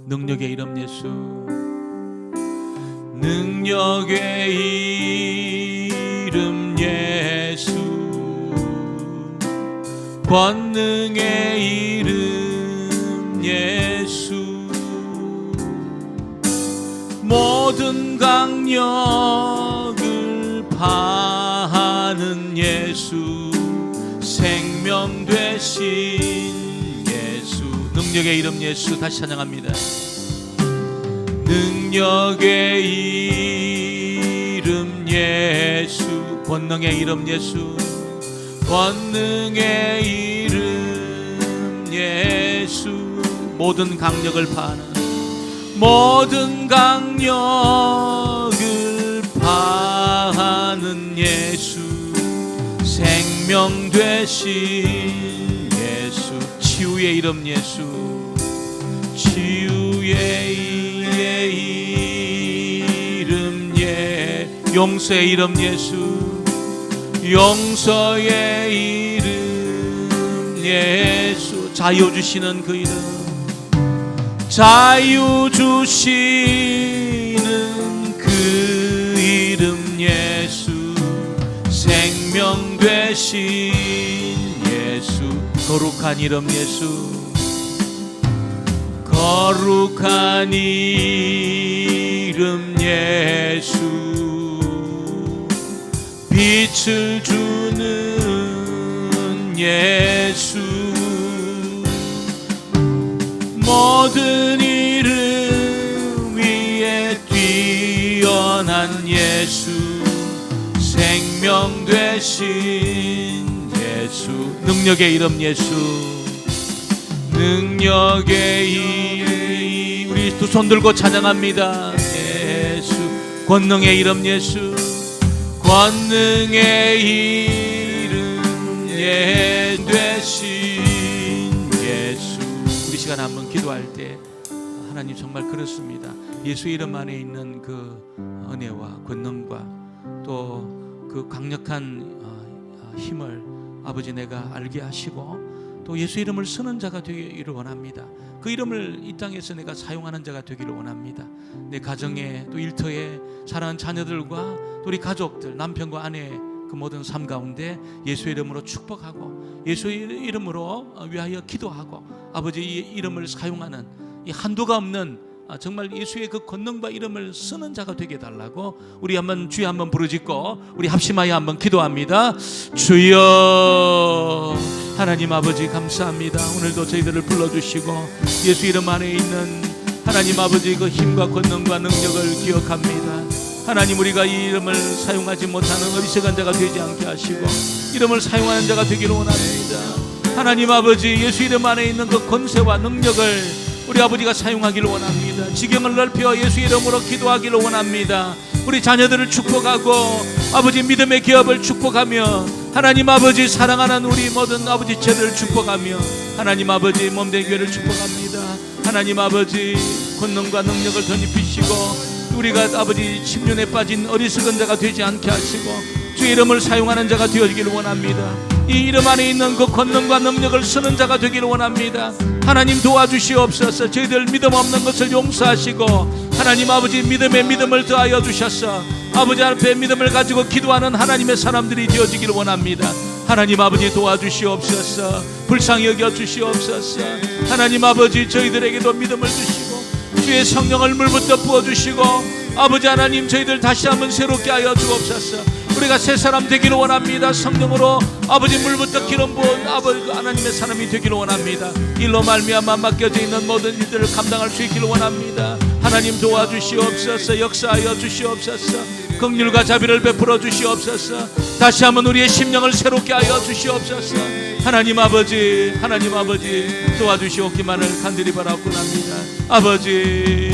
A: 능력의 이름 예수, 능력의 이름 예수, 권능의 이름 예수, 모든 강력을 파하는 예수, 생명 되신 예수. 능력의 이름 예수 다시 찬양합니다. 능력의 이름 예수, 권능의 이름 예수, 권능의 이름 예수, 모든 강력을 파는, 모든 강력을 파하는 예수, 생명 되신 예수, 치유의 이름 예수, 치유의 이름 용서의 이름 예수, 용서의 이름 예수, 자유 주시는 그 이름, 자유 주시는 그 이름 예수, 생명 되신 예수, 거룩한 이름 예수, 거룩한 이름 예수, 빛을 주는 예수, 모든 이름 위에 뛰어난 예수, 생명 되신 예수, 능력의 이름 예수, 능력의 이름. 우리 두 손 들고 찬양합니다. 예수, 권능의 이름 예수, 권능의 이름 예수 되신 예수. 우리 시간 한번 기도할 때 하나님 정말 그렇습니다. 예수의 이름 안에 있는 그 은혜와 권능과 또 그 강력한 힘을 아버지 내가 알게 하시고 또 예수 이름을 쓰는 자가 되기를 원합니다. 그 이름을 이 땅에서 내가 사용하는 자가 되기를 원합니다. 내 가정에 또 일터에 사랑하는 자녀들과 또 우리 가족들, 남편과 아내의 그 모든 삶 가운데 예수의 이름으로 축복하고 예수의 이름으로 위하여 기도하고 아버지 이 이름을 사용하는 이 한도가 없는 정말 예수의 그 권능과 이름을 쓰는 자가 되게 해달라고 우리 한번 주여 한번 부르짖고 우리 합심하여 한번 기도합니다. 주여, 하나님 아버지 감사합니다. 오늘도 저희들을 불러주시고 예수 이름 안에 있는 하나님 아버지 그 힘과 권능과 능력을 기억합니다. 하나님, 우리가 이 이름을 사용하지 못하는 어리석은 자가 되지 않게 하시고 이름을 사용하는 자가 되기를 원합니다. 하나님 아버지, 예수 이름 안에 있는 그 권세와 능력을 우리 아버지가 사용하기를 원합니다. 지경을 넓혀 예수 이름으로 기도하기를 원합니다. 우리 자녀들을 축복하고 아버지 믿음의 기업을 축복하며 하나님 아버지 사랑하는 우리 모든 아버지 제들을 축복하며 하나님 아버지 몸된 교회를 축복합니다. 하나님 아버지 권능과 능력을 덧입히시고 우리가 아버지 침륜에 빠진 어리석은 자가 되지 않게 하시고 주의 이름을 사용하는 자가 되어지기를 원합니다. 이 이름 안에 있는 그 권능과 능력을 쓰는 자가 되기를 원합니다. 하나님 도와주시옵소서. 저희들 믿음 없는 것을 용서하시고 하나님 아버지 믿음에 믿음을 더하여 주셔서 아버지 앞에 믿음을 가지고 기도하는 하나님의 사람들이 되어지기를 원합니다. 하나님 아버지 도와주시옵소서. 불쌍히 여겨주시옵소서. 하나님 아버지 저희들에게도 믿음을 주시고 주의 성령을 물부터 부어주시고 아버지 하나님 저희들 다시 한번 새롭게 하여 주옵소서. 우리가 새 사람 되기를 원합니다. 성령으로 아버지 물부터 기름 부은 아버지 하나님의 사람이 되기를 원합니다. 일로 말미암아 맡겨져 있는 모든 일들을 감당할 수 있기를 원합니다. 하나님 도와주시옵소서. 역사하여 주시옵소서. 긍휼과 자비를 베풀어 주시옵소서. 다시 한번 우리의 심령을 새롭게 하여 주시옵소서. 하나님 아버지 도와주시옵기만을 간절히 바라옵곤 합니다. 아버지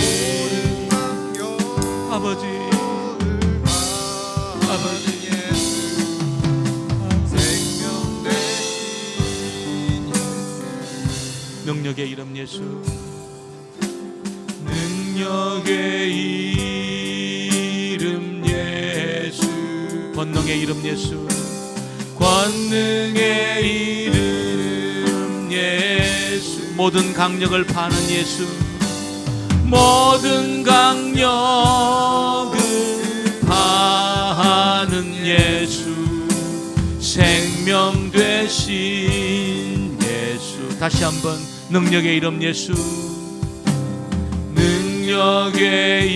A: 능력의 이름 예수, 능력의 이름 예수, 권능의 이름 예수, 권능의 이름 예수, 모든 강력을 파는 예수, 모든 강력을 파는 예수, 생명 되신 예수. 다시 한번 능력의 이름 예수, 능력의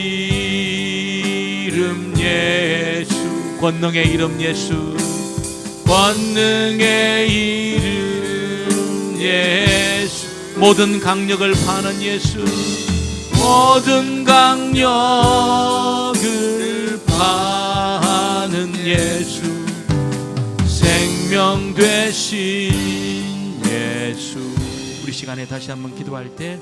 A: 이름 예수, 권능의 이름 예수, 권능의 이름 예수, 모든 강력을 파는 예수, 모든 강력을 파는 예수, 생명 되신 예수. 우리 시간에 다시 한번 기도할 때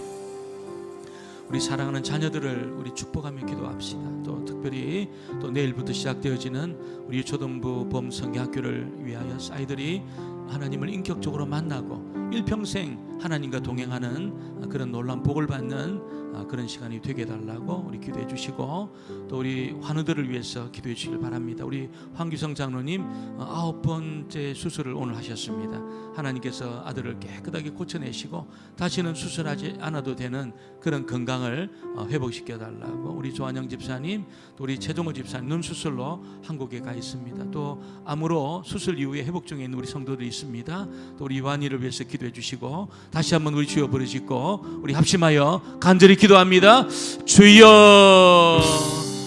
A: 우리 사랑하는 자녀들을 우리 축복하며 기도합시다. 또 특별히 또 내일부터 시작되어지는 우리 초등부 범성경학교를 위하여 아이들이 하나님을 인격적으로 만나고 일평생 하나님과 동행하는 그런 놀라운 복을 받는 그런 시간이 되게 해달라고 우리 기도해 주시고 또 우리 환우들을 위해서 기도해 주시길 바랍니다. 우리 황규성 장로님 9번째 수술을 오늘 하셨습니다. 하나님께서 아들을 깨끗하게 고쳐내시고 다시는 수술하지 않아도 되는 그런 건강을 회복시켜 달라고 우리 조한영 집사님 또 우리 최종호 집사님 눈 수술로 한국에 가 있습니다. 또 암으로 수술 이후에 회복 중에 있는 우리 성도들이 있습니다. 또 우리 요한이를 위해서 기도해 주시고 다시 한번 우리 주여 부르시고 우리 합심하여 간절히 기도합니다. 주여.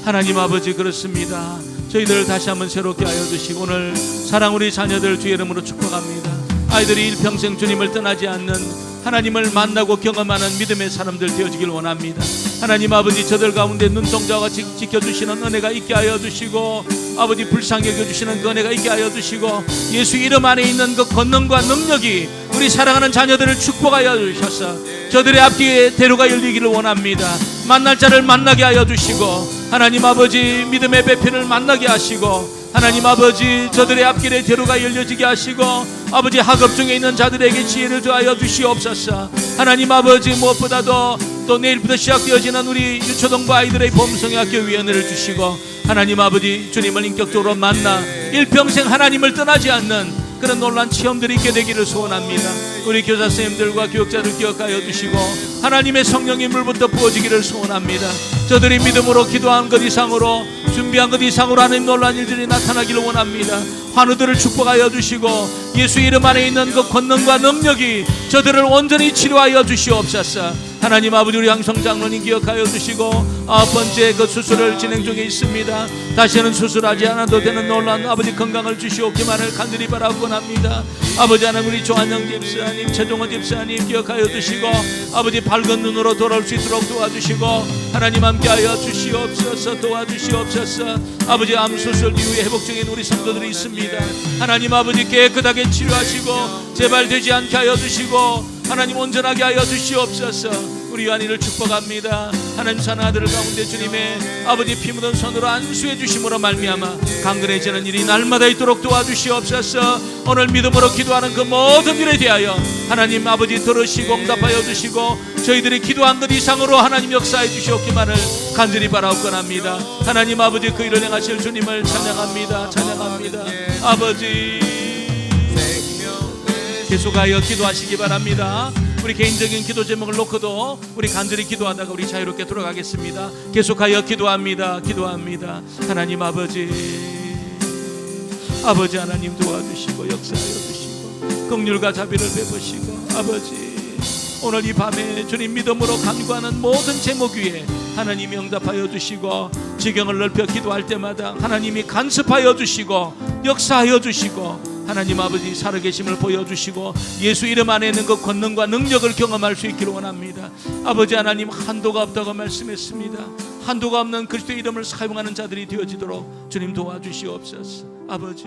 A: 하나님 아버지 그렇습니다. 저희들을 다시 한번 새롭게 하여 주시고 오늘 사랑 우리 자녀들 주의 이름으로 축복합니다. 아이들이 일평생 주님을 떠나지 않는 하나님을 만나고 경험하는 믿음의 사람들 되어지길 원합니다. 하나님 아버지, 저들 가운데 눈동자와 같이 지켜주시는 은혜가 있게 하여 주시고, 아버지 불쌍히 여겨주시는 그 은혜가 있게 하여 주시고, 예수 이름 안에 있는 그 권능과 능력이 우리 사랑하는 자녀들을 축복하여 주셔서 저들의 앞뒤에 대로가 열리기를 원합니다. 만날 자를 만나게 하여 주시고, 하나님 아버지 믿음의 배편을 만나게 하시고, 하나님 아버지 저들의 앞길에 대로가 열려지게 하시고, 아버지 학업 중에 있는 자들에게 지혜를 더하여 주시옵소서. 하나님 아버지 무엇보다도 또 내일부터 시작되어지는 우리 유초동부 아이들의 범성의 위원회를 주시고, 하나님 아버지 주님을 인격적으로 만나 일평생 하나님을 떠나지 않는 그런 놀란 체험들이 있게 되기를 소원합니다. 우리 교사 선생님들과 교육자들 기억하여 주시고, 하나님의 성령의 물부터 부어지기를 소원합니다. 저들이 믿음으로 기도한 것 이상으로, 준비한 것 이상으로 하는 놀란 일들이 나타나기를 원합니다. 환우들을 축복하여 주시고, 예수 이름 안에 있는 그 권능과 능력이 저들을 온전히 치료하여 주시옵소서. 하나님 아버지, 우리 양성 장로님 기억하여 주시고, 9번째 그 수술을 진행 중에 있습니다. 다시는 수술하지 않아도 되는 놀라운 아버지 건강을 주시옵기만을 간절히 바라곤 합니다. 아버지 하나님, 우리 조한영 집사님, 최종원 집사님 기억하여 주시고, 아버지 밝은 눈으로 돌아올 수 있도록 도와주시고, 하나님 함께하여 주시옵소서. 도와주시옵소서. 아버지 암 수술 이후에 회복 중인 우리 성도들이 있습니다. 하나님 아버지 깨끗하게 치료하시고 재발되지 않게 하여 주시고, 하나님 온전하게 하여 주시옵소서. 우리 요한이를 축복합니다. 하나님 사는 아들 가운데 주님의 아버지 피 묻은 손으로 안수해 주심으로 말미암아 강건해지는 일이 날마다 있도록 도와주시옵소서. 오늘 믿음으로 기도하는 그 모든 일에 대하여 하나님 아버지 들으시고 응답하여 주시고, 저희들이 기도한 것 이상으로 하나님 역사해 주시옵기만을 간절히 바라옵건합니다. 하나님 아버지 그 일을 행하실 주님을 찬양합니다. 찬양합니다. 아버지 계속하여 기도하시기 바랍니다. 우리 개인적인 기도 제목을 놓고도 우리 간절히 기도하다가 우리 자유롭게 돌아가겠습니다. 계속하여 기도합니다. 기도합니다. 하나님 아버지, 아버지 하나님 도와주시고 역사하여 주시고 긍휼과 자비를 베푸시고, 아버지 오늘 이 밤에 주님 믿음으로 간구하는 모든 제목 위에 하나님이 응답하여 주시고, 지경을 넓혀 기도할 때마다 하나님이 간섭하여 주시고 역사하여 주시고, 하나님 아버지 살아계심을 보여주시고 예수 이름 안에 있는 그 권능과 능력을 경험할 수 있기를 원합니다. 아버지 하나님, 한도가 없다고 말씀했습니다. 한도가 없는 그리스도의 이름을 사용하는 자들이 되어지도록 주님 도와주시옵소서. 아버지